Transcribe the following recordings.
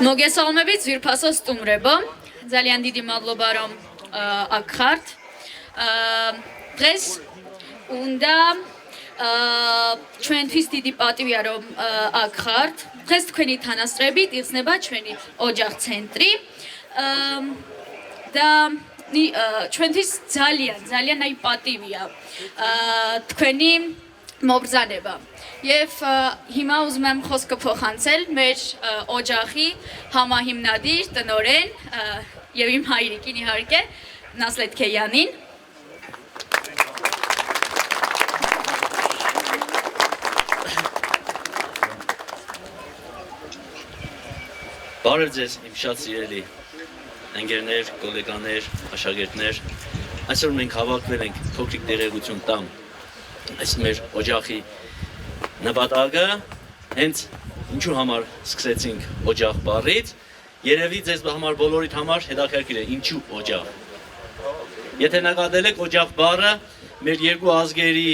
Mogę salmebit zvirpasa stumreba, zalian didi madlobaram akhart, დღეს უნდა ჩვენთვის დიდი პატივია რომ აქ ხართ. დღეს თქვენი თანასწრებით იხსნება ჩვენი ოჯახ ცენტრი და ჩვენთვის ძალიან აი პატივია თქვენი მობრძანება. Եվ հիմա ուզում եմ խոսքը փոխանցել մեր օջախի համահիմնադիր տնօրեն եւ իմ հայրիկին իհարկե Նասլետ Քեյանին. Բարև ձեզ իմ շատ սիրելի ընկերներ, գոլեգաներ, աշակերտներ, այսօր մենք հավաքվել ենք փոքրիկ տեղեկություն տամ այս մեր օջախի նպատակը հենց ինչու համար սկսեցինք օջախ բառից, երևի ձեզ համար բոլորիդ համար հետաքրքիր է ինչու օջախ։ Եթե նկատել եք օջախ բառը մեր երկու ազգերի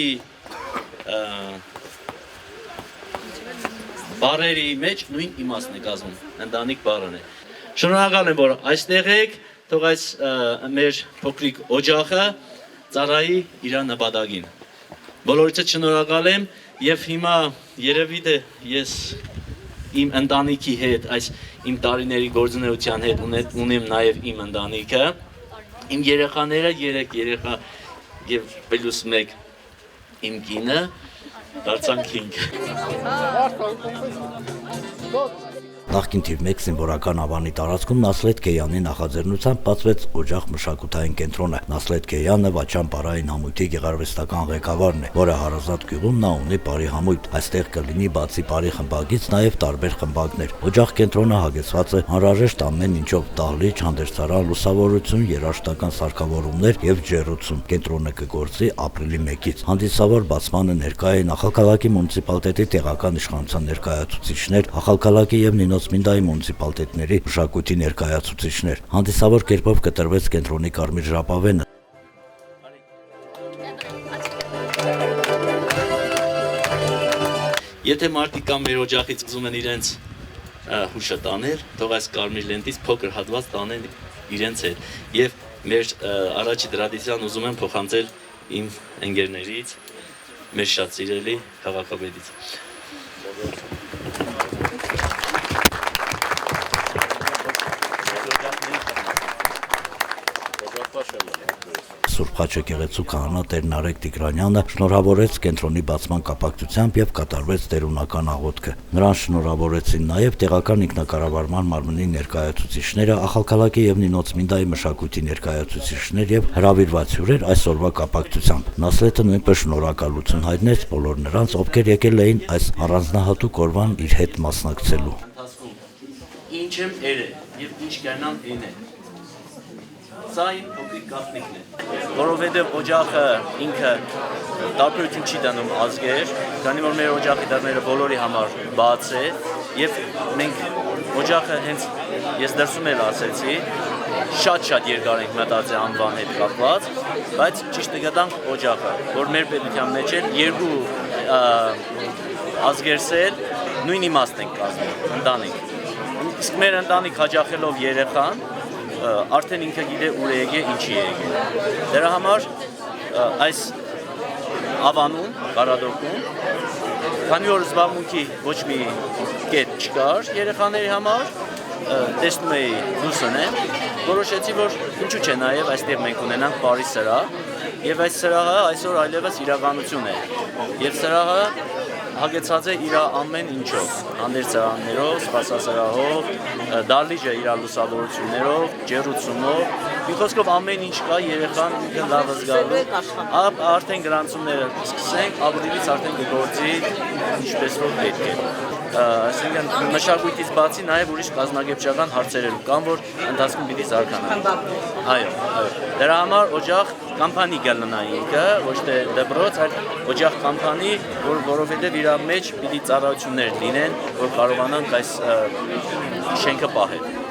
բառերի մեջ նույն իմաստն է կազմում, ընտանիք բառն է։ Շնորհակալ եմ, որ այստեղ եք, թող այս մեր փոքրիկ օջախը ծառայի իր նպատակին։ Բոլորիցս շնորհակալ եմ եւ հիմա երևի թե ես իմ ընտանիքի հետ, այս իմ տարիների գործունեության հետ ունեմ նաեւ իմ ընտանիքը, իմ երեխաները 3 երեխա եւ պլյուս 1 իմ կինը դարձանք 5։ Նախկին թիվ 1 զինվորական ավանի տարածքում Նասլետ Քեյանի նախաձեռնությամբ բացվեց օջախ մշակութային կենտրոնը։ Նասլետ Քեյանը Վաչան պարային համույթի գեղարվեստական ղեկավարն է, որը հարազատ գյուղում նա ունի բարի համույթ։ Այստեղ կլինի բացի բարի խմբակից նաև տարբեր խմբակներ։ Օջախ կենտրոնը հագեցված է անհրաժեշտ ամեն ինչով՝ դահլիճ, հանդերձարան, լուսավորություն, երաժշտական սարքավորումներ եւ ջեռուցում։ Կենտրոնը կգործի ապրիլի 1-ից։ Հանդիսավոր բացմանը ներկա էին Ախալքալակի մունիցիպալիտետի տեղական իշխանության ներկայացուցիչներ, Ախալքալակի եւ Նինոցմինդայի մունիցիպալիտետների մշակույթի ներկայացուցիչներ։ Հանդիսավոր կերպով կտրվեց կենտրոնի կարմիր ժապավենը։ Եթե մարդիկ կամ մեր օջախից ուզում են իրենց հուշը տանել, թող այս կարմիր լենտից փոքր հատված տանեն իրենց հետ։ Եվ մեր առաջի տրադիցիան ուզում եմ փոխանցել իմ ընկերներից, մեր շատ սիրելի քաղաքապետից։ Սուրբ Խաչե գեղեցու քահանա Տեր Նարեկ Տիգրանյանը շնորհավորեց կենտրոնի բացման կապակցությամբ եւ կատարվեց տերունական աղոթքը։ Նրան շնորհավորեցին նաեւ տեղական ինքնակառավարման մարմնի ներկայացուցիչները, Ախալքալակի եւ Նինոցմինդայի մշակույթի ներկայացուցիչներ եւ հրավիրված հյուրեր այսօրվա կապակցությամբ։ Նասլետը նույնպես շնորհակալություն հայտնեց բոլոր նրանց, ովքեր եկել էին այս առանձնահատուկ օրվան իր հետ մասնակցելու։ Ինչ եմ երը եւ ինչ կանամ ինը։ Սա իմ փոքրիկ գաղտնիքն է, որովհետև օջախը ինքը տարբերություն չի տանում ազգեր, քանի որ մեր օջախի դռները բոլորի համար բաց է, եւ մենք օջախը հենց ես դրսում էլ ասեցի, շատ երկար ենք մտածել անվան հետ կապված, բայց ճիշտ գտանք օջախը, որ մեր պետության մեջ էլ երկու ազգերսել նույն իմաստ ենք կազմում, ընտանիք։ Իսկ մեր ընտանիք հաճախելով երեխան արդեն ինքը գիտե ուր է եկել, ինչի է եկել։ Դրա համար այս ավանում, Ղարադոկում, քանի որ զբաղմունքի ոչ մի կետ չկար երեխաների համար, տեսնում էի լուսն է, որոշեցի, որ ինչու՞ չէ նաև այստեղ մենք ունենանք բարի սրահ, եւ այս սրահը այսօր այլևս իրականություն է։ Եվ սրահը հագեցած է իր ամեն ինչով, հանդերձարաններով, սպասասրահով, դահլիճը իր լուսավորություններով, ջեռուցումով, մի խոսքով ամեն ինչ կա երեխան լավ զգալու, արդեն գրանցումները սկսենք, ապրիլից արդեն կգործի ինչպես որ պետք է։ Այսինքն մշակույթից բացի նաև ուրիշ կազմակերպչական հարցեր կան, որ ընթացքում պիտի զարգանան։ Այո։ Դրա համար օջախ կամփանի կլինի ինքը, ոչ թե դպրոց, այլ օջախ կամփանի, որովհետև իր մեջ պիտի ծառայություններ լինեն, որ կարողանանք այս շենքը պահել։